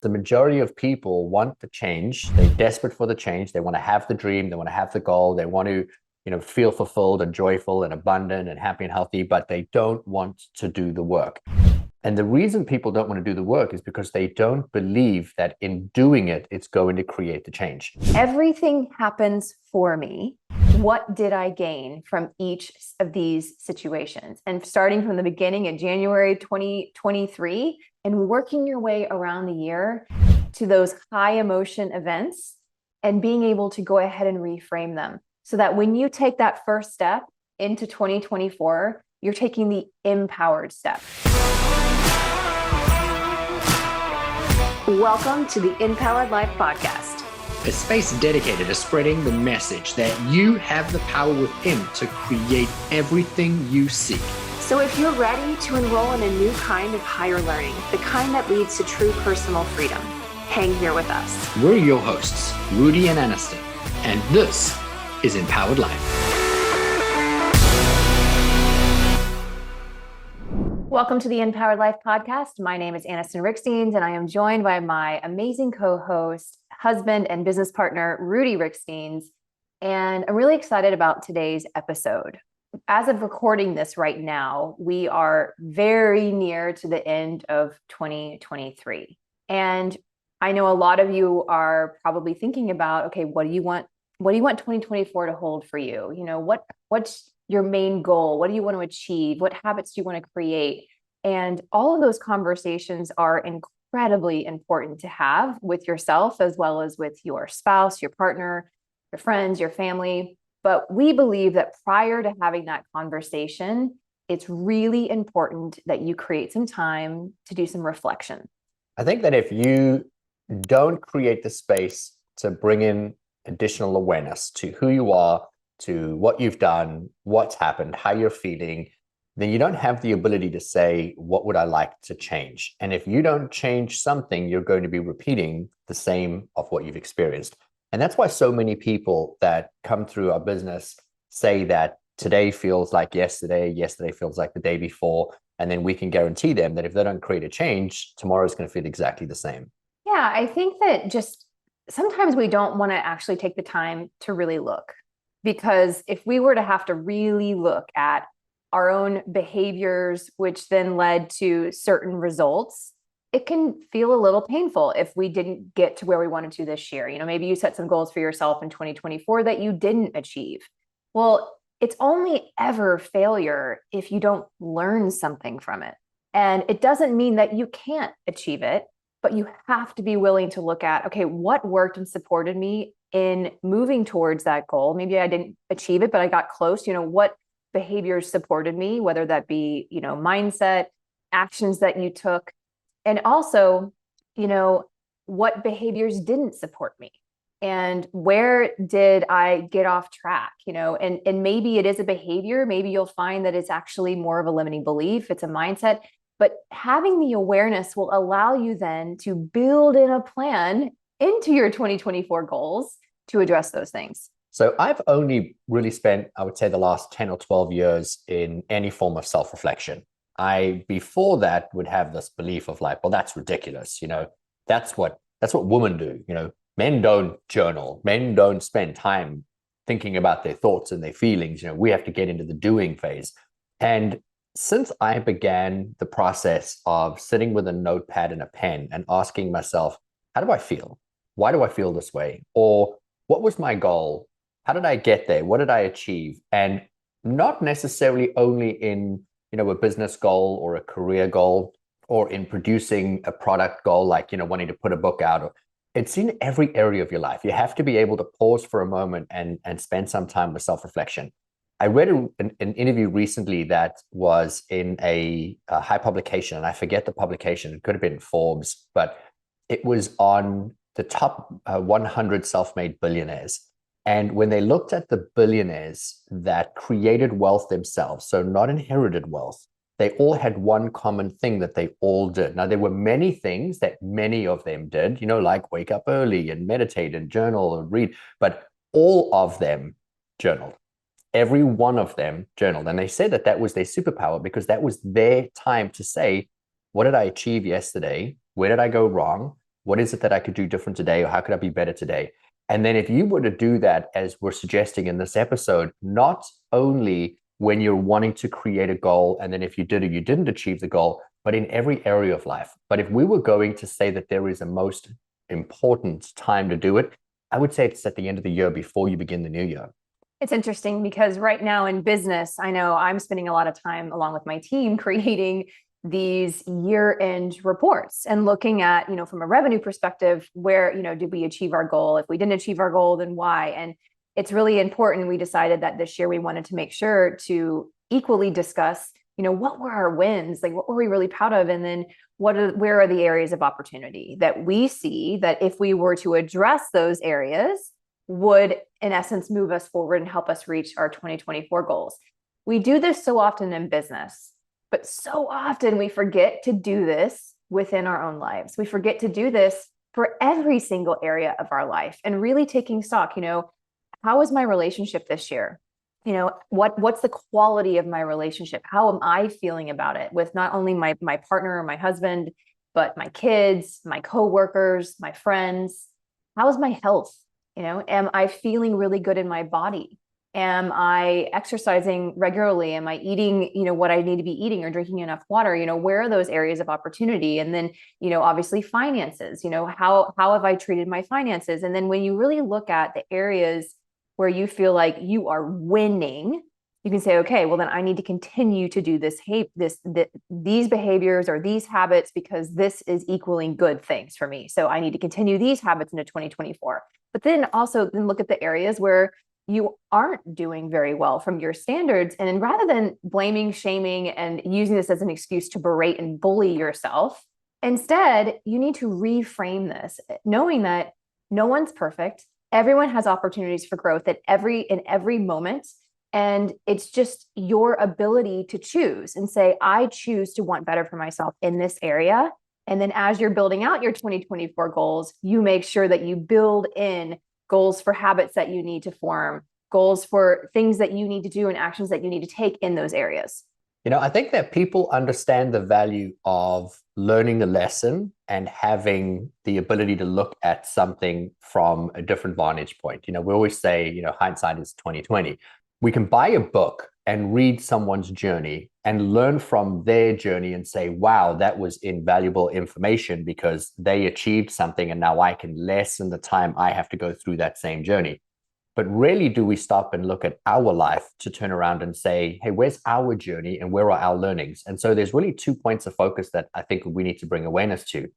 The majority of people want the change. They're desperate for the change. They want to have the dream. They want to have the goal. They want to, feel fulfilled and joyful and abundant and happy and healthy, but they don't want to do the work. And the reason people don't want to do the work is because they don't believe that in doing it, it's going to create the change. Everything happens for me. What did I gain from each of these situations? And starting from the beginning in January 2023 and working your way around the year to those high emotion events and being able to go ahead and reframe them so that when you take that first step into 2024, you're taking the empowered step. Welcome to the Empowered Life Podcast, a space dedicated to spreading the message that you have the power within to create everything you seek. So if you're ready to enroll in a new kind of higher learning, the kind that leads to true personal freedom, hang here with us. We're your hosts, Rudi and Anniston, and this is Empowered Life. Welcome to the Empowered Life Podcast. My name is Anniston Ricksteins, and I am joined by my amazing co-host, husband, and business partner, Rudi Ricksteins. And I'm really excited about today's episode. As of recording this right now, we are very near to the end of 2023. And I know a lot of you are probably thinking about, okay, what do you want 2024 to hold for you? What's your main goal? What do you want to achieve? What habits do you want to create? And all of those conversations are incredibly important to have with yourself, as well as with your spouse, your partner, your friends, your family. But we believe that prior to having that conversation, it's really important that you create some time to do some reflection. I think that if you don't create the space to bring in additional awareness to who you are, to what you've done, what's happened, how you're feeling, then you don't have the ability to say, what would I like to change? And if you don't change something, you're going to be repeating the same of what you've experienced. And that's why so many people that come through our business say that today feels like yesterday, yesterday feels like the day before. And then we can guarantee them that if they don't create a change, tomorrow is going to feel exactly the same. Yeah, I think that just sometimes we don't want to actually take the time to really look. Because if we were to have to really look at our own behaviors, which then led to certain results, it can feel a little painful if we didn't get to where we wanted to this year. Maybe you set some goals for yourself in 2024 that you didn't achieve. Well, it's only ever failure if you don't learn something from it. And it doesn't mean that you can't achieve it, but you have to be willing to look at, okay, what worked and supported me in moving towards that goal? Maybe I didn't achieve it, but I got close. What behaviors supported me, whether that be, mindset, actions that you took, and also, what behaviors didn't support me and where did I get off track, and maybe it is a behavior. Maybe you'll find that it's actually more of a limiting belief. It's a mindset, but having the awareness will allow you then to build in a plan into your 2024 goals to address those things. So I've only really spent, I would say, the last 10 or 12 years in any form of self-reflection. I, before that, would have this belief of like, well, that's ridiculous. That's what women do. Men don't journal. Men don't spend time thinking about their thoughts and their feelings. We have to get into the doing phase. And since I began the process of sitting with a notepad and a pen and asking myself, how do I feel? Why do I feel this way? Or what was my goal? How did I get there? What did I achieve? And not necessarily only in, a business goal or a career goal or in producing a product goal, like, wanting to put a book out. It's in every area of your life. You have to be able to pause for a moment and spend some time with self-reflection. I read an interview recently that was in a high publication, and I forget the publication. It could have been Forbes, but it was on the top 100 self-made billionaires. And when they looked at the billionaires that created wealth themselves, so not inherited wealth, they all had one common thing that they all did. Now, there were many things that many of them did, like wake up early and meditate and journal and read, but all of them journaled. Every one of them journaled. And they said that that was their superpower because that was their time to say, what did I achieve yesterday? Where did I go wrong? What is it that I could do different today? Or how could I be better today? And then if you were to do that, as we're suggesting in this episode, not only when you're wanting to create a goal, and then if you did or you didn't achieve the goal, but in every area of life. But if we were going to say that there is a most important time to do it, I would say it's at the end of the year before you begin the new year. It's interesting because right now in business, I know I'm spending a lot of time along with my team creating these year-end reports and looking at, from a revenue perspective, where, did we achieve our goal? If we didn't achieve our goal, then why? And it's really important. We decided that this year we wanted to make sure to equally discuss, what were our wins? Like, what were we really proud of? And then where are the areas of opportunity that we see that if we were to address those areas would, in essence, move us forward and help us reach our 2024 goals. We do this so often in business, but so often we forget to do this within our own lives. We forget to do this for every single area of our life and really taking stock, how is my relationship this year? What's the quality of my relationship? How am I feeling about it with not only my partner or my husband, but my kids, my coworkers, my friends? How is my health? Am I feeling really good in my body? Am I exercising regularly? Am I eating, what I need to be eating or drinking enough water? Where are those areas of opportunity? And then, obviously finances, how have I treated my finances? And then when you really look at the areas where you feel like you are winning, you can say, okay, well then I need to continue to do these behaviors or these habits because this is equaling good things for me. So I need to continue these habits into 2024. But then also look at the areas where you aren't doing very well from your standards. And then rather than blaming, shaming, and using this as an excuse to berate and bully yourself, instead, you need to reframe this, knowing that no one's perfect. Everyone has opportunities for growth in every moment. And it's just your ability to choose and say, I choose to want better for myself in this area. And then as you're building out your 2024 goals, you make sure that you build in goals for habits that you need to form, goals for things that you need to do and actions that you need to take in those areas. I think that people understand the value of learning the lesson and having the ability to look at something from a different vantage point. We always say, hindsight is 2020. We can buy a book and read someone's journey and learn from their journey and say, wow, that was invaluable information because they achieved something and now I can lessen the time I have to go through that same journey. But rarely do we stop and look at our life to turn around and say, hey, where's our journey and where are our learnings? And so there's really 2 points of focus that I think we need to bring awareness to.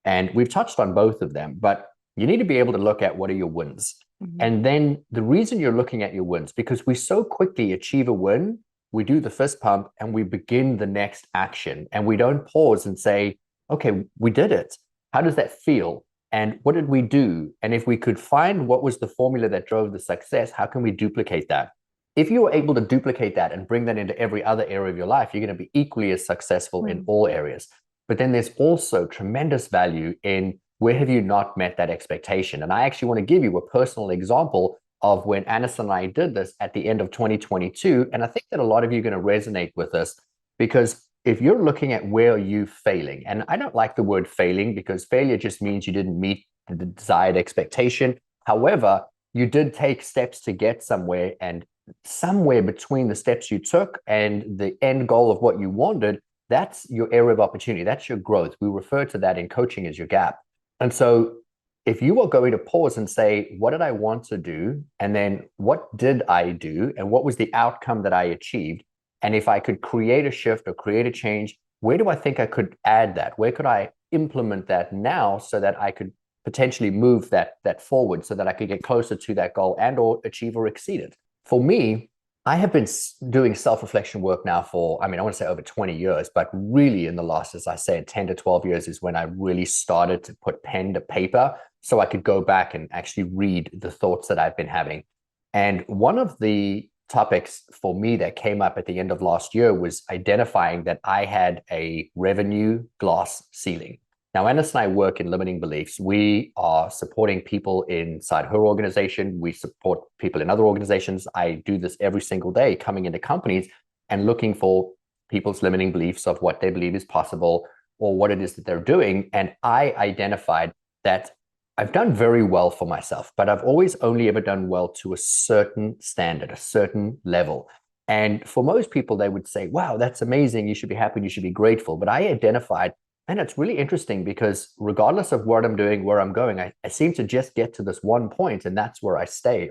And we've touched on both of them, but you need to be able to look at what are your wins. Mm-hmm. And then the reason you're looking at your wins, because we so quickly achieve a win, we do the fist pump and we begin the next action. And we don't pause and say, okay, we did it. How does that feel? And what did we do? And if we could find what was the formula that drove the success, how can we duplicate that? If you are able to duplicate that and bring that into every other area of your life, you're going to be equally as successful in all areas. But then there's also tremendous value in where have you not met that expectation? And I actually want to give you a personal example of when Anniston and I did this at the end of 2022. And I think that a lot of you are going to resonate with this because if you're looking at where are you failing, and I don't like the word failing because failure just means you didn't meet the desired expectation. However, you did take steps to get somewhere, and somewhere between the steps you took and the end goal of what you wanted, that's your area of opportunity. That's your growth. We refer to that in coaching as your gap. And so if you are going to pause and say, what did I want to do? And then what did I do? And what was the outcome that I achieved? And if I could create a shift or create a change, where do I think I could add that? Where could I implement that now so that I could potentially move that forward so that I could get closer to that goal and or achieve or exceed it? For me, I have been doing self-reflection work now for, I want to say over 20 years, but really in the last, as I said, 10 to 12 years is when I really started to put pen to paper so I could go back and actually read the thoughts that I've been having. And one of the topics for me that came up at the end of last year was identifying that I had a revenue glass ceiling. Now, Anniston and I work in limiting beliefs. We are supporting people inside her organization. We support people in other organizations. I do this every single day, coming into companies and looking for people's limiting beliefs of what they believe is possible or what it is that they're doing. And I identified that I've done very well for myself, but I've always only ever done well to a certain standard, a certain level. And for most people, they would say, wow, that's amazing. You should be happy. You should be grateful. But I identified, and it's really interesting because regardless of what I'm doing, where I'm going, I seem to just get to this one point, and that's where I stay.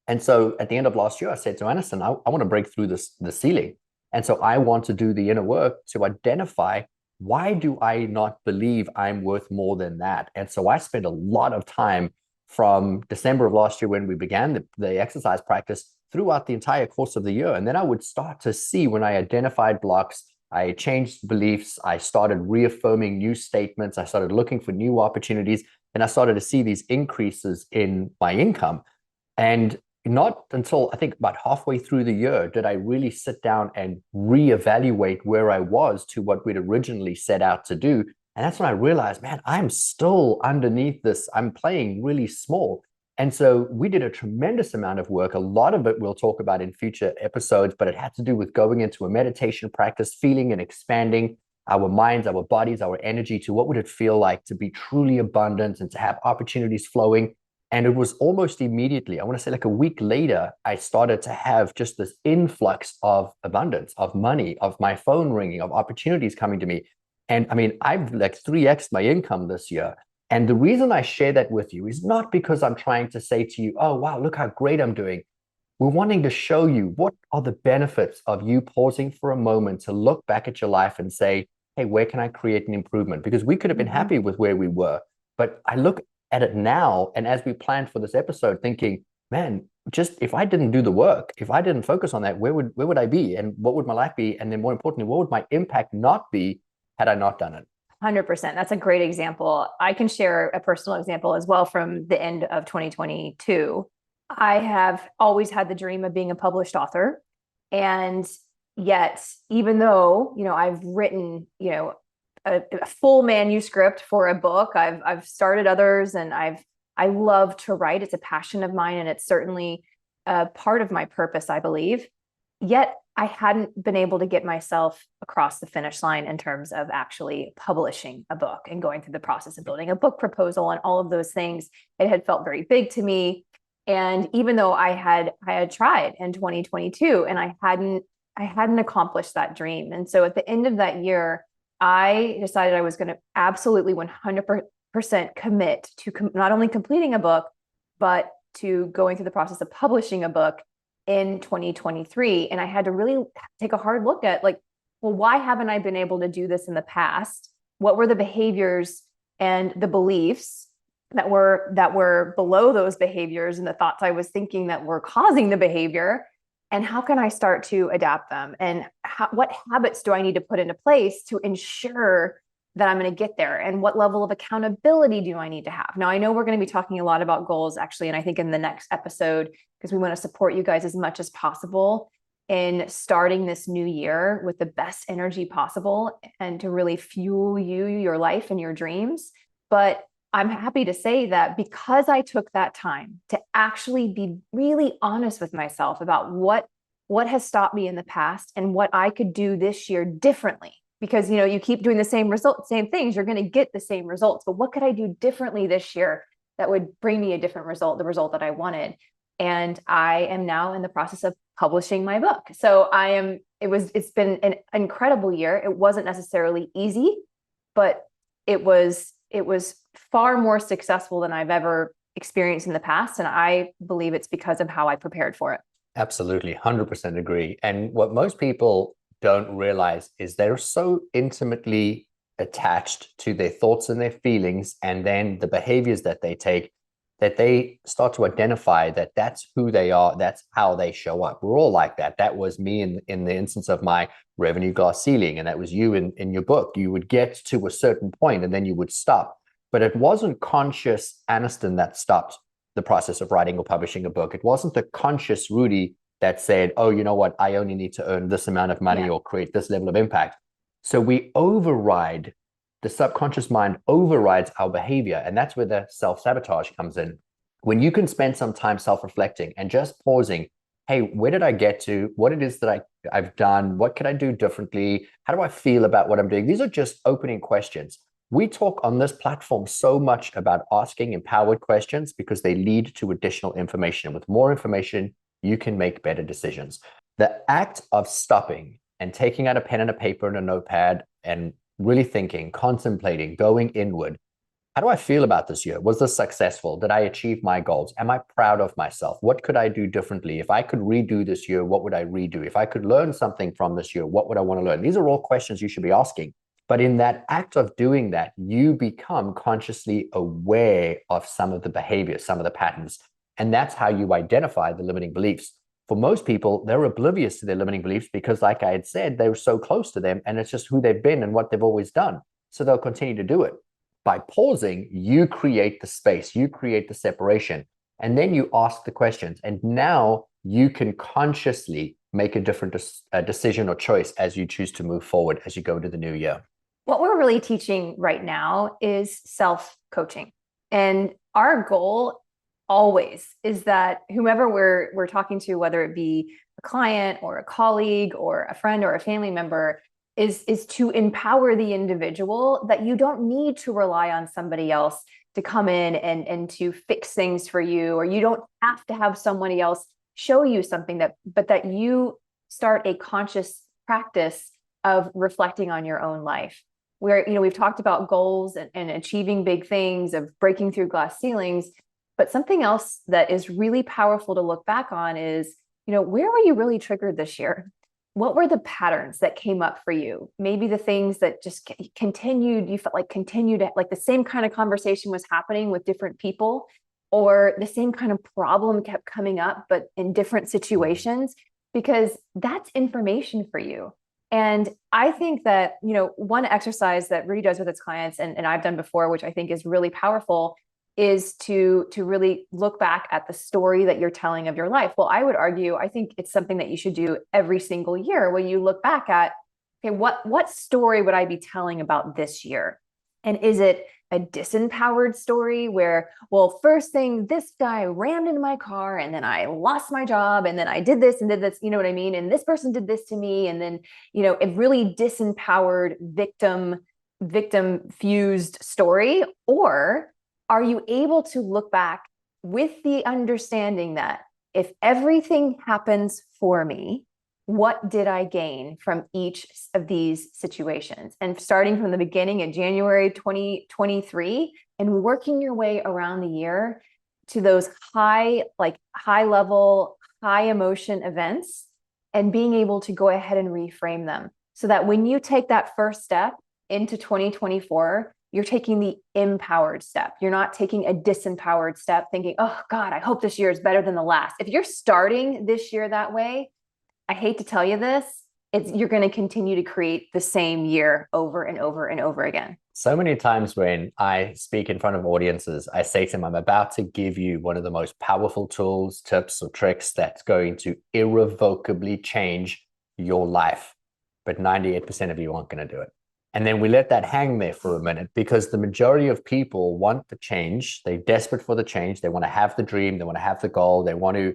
And so at the end of last year, I said to Anniston, I want to break through the ceiling. And so I want to do the inner work to identify, why do I not believe I'm worth more than that? And so I spent a lot of time from December of last year when we began the exercise practice throughout the entire course of the year. And then I would start to see, when I identified blocks, I changed beliefs, I started reaffirming new statements, I started looking for new opportunities, and I started to see these increases in my income. And not until I think about halfway through the year did I really sit down and reevaluate where I was to what we'd originally set out to do. And that's when I realized, man, I'm still underneath this. I'm playing really small. And so we did a tremendous amount of work. A lot of it we'll talk about in future episodes, but it had to do with going into a meditation practice, feeling and expanding our minds, our bodies, our energy to what would it feel like to be truly abundant and to have opportunities flowing. And it was almost immediately, I want to say like a week later, I started to have just this influx of abundance, of money, of my phone ringing, of opportunities coming to me. And I mean, I've like 3x my income this year. And the reason I share that with you is not because I'm trying to say to you, oh, wow, look how great I'm doing. We're wanting to show you what are the benefits of you pausing for a moment to look back at your life and say, hey, where can I create an improvement? Because we could have been happy with where we were. But I look at it now, and as we planned for this episode, thinking, man, just if I didn't do the work, if I didn't focus on that, where would I be, and what would my life be, and then more importantly, what would my impact not be had I not done it? 100%. That's a great example. I can share a personal example as well from the end of 2022. I have always had the dream of being a published author, and yet, even though I've written a full manuscript for a book. I've started others, and I love to write. It's a passion of mine, and it's certainly a part of my purpose, I believe. Yet I hadn't been able to get myself across the finish line in terms of actually publishing a book and going through the process of building a book proposal and all of those things. It had felt very big to me. And even though I had tried in 2022 and I hadn't accomplished that dream. And so at the end of that year, I decided I was going to absolutely 100% commit to not only completing a book, but to going through the process of publishing a book in 2023. And I had to really take a hard look at well, why haven't I been able to do this in the past? What were the behaviors and the beliefs that were below those behaviors and the thoughts I was thinking that were causing the behavior? And how can I start to adapt them? And what habits do I need to put into place to ensure that I'm going to get there? And what level of accountability do I need to have? Now, I know we're going to be talking a lot about goals, actually, and I think in the next episode, because we want to support you guys as much as possible in starting this new year with the best energy possible and to really fuel your life and your dreams. But I'm happy to say that because I took that time to actually be really honest with myself about what has stopped me in the past and what I could do this year differently. Because you keep doing the same things, you're going to get the same results. But what could I do differently this year that would bring me a different result, the result that I wanted? And I am now in the process of publishing my book. So it's been an incredible year. It wasn't necessarily easy, but it was far more successful than I've ever experienced in the past. And I believe it's because of how I prepared for it. Absolutely. 100% agree. And what most people don't realize is they're so intimately attached to their thoughts and their feelings, and then the behaviors that they take, that they start to identify that that's who they are, that's how they show up. We're all like that. That was me in the instance of my revenue glass ceiling, and that was you in your book. You would get to a certain point and then you would stop. But it wasn't conscious Anniston that stopped the process of writing or publishing a book. It wasn't the conscious Rudi that said, oh, you know what, I only need to earn this amount of money or create this level of impact. So we override, the subconscious mind overrides our behavior. And that's where the self-sabotage comes in. When you can spend some time self-reflecting and just pausing, hey, where did I get to? What it is that I've done? What can I do differently? How do I feel about what I'm doing? These are just opening questions. We talk on this platform so much about asking empowered questions because they lead to additional information. And with more information, you can make better decisions. The act of stopping and taking out a pen and a paper and a notepad and really thinking, contemplating, going inward. How do I feel about this year? Was this successful? Did I achieve my goals? Am I proud of myself? What could I do differently? If I could redo this year, what would I redo? If I could learn something from this year, what would I want to learn? These are all questions you should be asking. But in that act of doing that, you become consciously aware of some of the behaviors, some of the patterns. And that's how you identify the limiting beliefs. For most people, they're oblivious to their limiting beliefs because, like I had said, they were so close to them and it's just who they've been and what they've always done. So they'll continue to do it. By pausing, you create the space, you create the separation, and then you ask the questions. And now you can consciously make a different decision or choice as you choose to move forward as you go into the new year. What we're really teaching right now is self-coaching. And our goal always is that whomever we're talking to, whether it be a client or a colleague or a friend or a family member, is to empower the individual, that you don't need to rely on somebody else to come in and to fix things for you, or you don't have to have somebody else show you something, but that you start a conscious practice of reflecting on your own life. Where, we've talked about goals and achieving big things, of breaking through glass ceilings, but something else that is really powerful to look back on is, where were you really triggered this year? What were the patterns that came up for you? Maybe the things that just continued, you felt like continued, like the same kind of conversation was happening with different people, or the same kind of problem kept coming up, but in different situations, because that's information for you. And I think that, one exercise that Rudi does with its clients, and I've done before, which I think is really powerful, is to really look back at the story that you're telling of your life. Well, I would argue, I think it's something that you should do every single year, where you look back at, okay, what story would I be telling about this year? And is it a disempowered story where, well, first thing, this guy rammed into my car and then I lost my job and then I did this and did this, you know what I mean? And this person did this to me. And then, a really disempowered victim fused story? Or are you able to look back with the understanding that if everything happens for me, what did I gain from each of these situations? And starting from the beginning in January 2023 and working your way around the year to those high level, high emotion events, and being able to go ahead and reframe them so that when you take that first step into 2024, you're taking the empowered step. You're not taking a disempowered step thinking, oh God, I hope this year is better than the last. If you're starting this year that way, I hate to tell you this, you're going to continue to create the same year over and over and over again. So many times when I speak in front of audiences, I say to them, I'm about to give you one of the most powerful tools, tips, or tricks that's going to irrevocably change your life. But 98% of you aren't going to do it. And then we let that hang there for a minute, because the majority of people want the change. They're desperate for the change. They want to have the dream. They want to have the goal. They want to,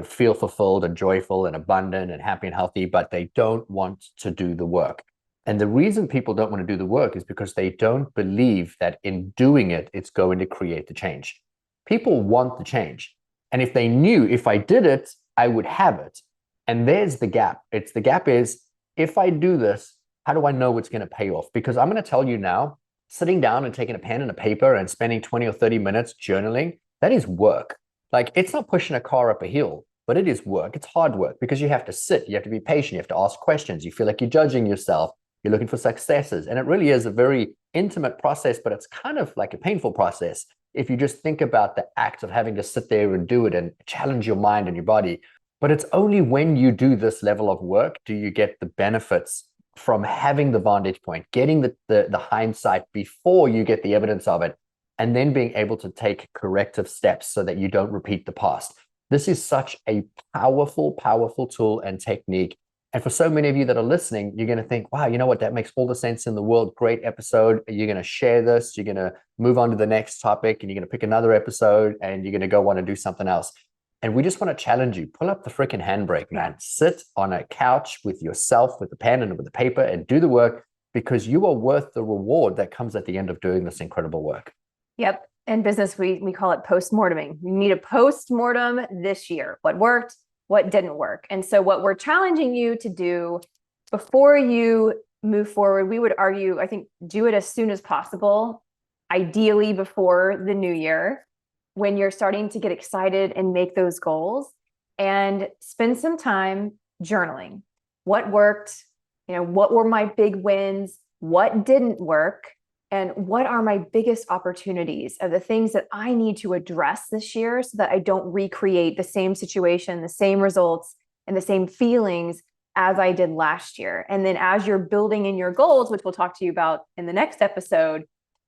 feel fulfilled and joyful and abundant and happy and healthy, but they don't want to do the work. And the reason people don't want to do the work is because they don't believe that in doing it, it's going to create the change. People want the change. And if they knew, if I did it, I would have it. And there's the gap. The gap is, if I do this, how do I know it's going to pay off? Because I'm going to tell you now, sitting down and taking a pen and a paper and spending 20 or 30 minutes journaling, that is work. Like, it's not pushing a car up a hill, but it is work. It's hard work because you have to sit, you have to be patient, you have to ask questions. You feel like you're judging yourself. You're looking for successes. And it really is a very intimate process, but it's kind of like a painful process if you just think about the act of having to sit there and do it and challenge your mind and your body. But it's only when you do this level of work do you get the benefits from having the vantage point, getting the hindsight before you get the evidence of it, and then being able to take corrective steps so that you don't repeat the past. This is such a powerful, powerful tool and technique. And for so many of you that are listening, you're going to think, wow, you know what? That makes all the sense in the world. Great episode. You're going to share this. You're going to move on to the next topic, and you're going to pick another episode, and you're going to go want to do something else. And we just want to challenge you. Pull up the freaking handbrake, man. Sit on a couch with yourself, with a pen and with a paper, and do the work, because you are worth the reward that comes at the end of doing this incredible work. Yep. In business, we call it post-morteming. You need a post-mortem this year. What worked, what didn't work. And so what we're challenging you to do before you move forward, we would argue, I think, do it as soon as possible, ideally before the new year, when you're starting to get excited and make those goals, and spend some time journaling. What worked? What were my big wins? What didn't work? And what are my biggest opportunities of the things that I need to address this year so that I don't recreate the same situation, the same results, and the same feelings as I did last year. And then as you're building in your goals, which we'll talk to you about in the next episode,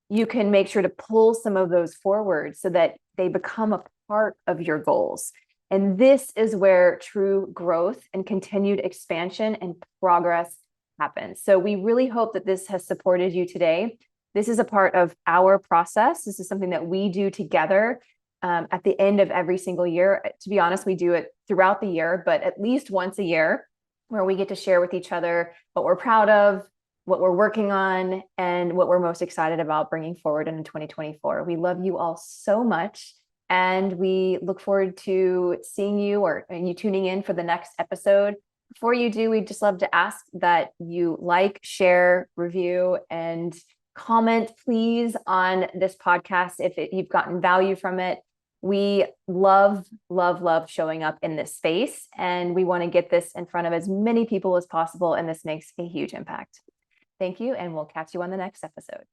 you can make sure to pull some of those forward so that they become a part of your goals. And this is where true growth and continued expansion and progress happens. So we really hope that this has supported you today. This is a part of our process. This is something that we do together at the end of every single year. To be honest, we do it throughout the year, but at least once a year, where we get to share with each other what we're proud of, what we're working on, and what we're most excited about bringing forward in 2024. We love you all so much, and we look forward to seeing you or you tuning in for the next episode. Before you do, we'd just love to ask that you like, share, review, and comment, please, on this podcast if you've gotten value from it. We love, love, love showing up in this space, and we want to get this in front of as many people as possible, and this makes a huge impact. Thank you, and we'll catch you on the next episode.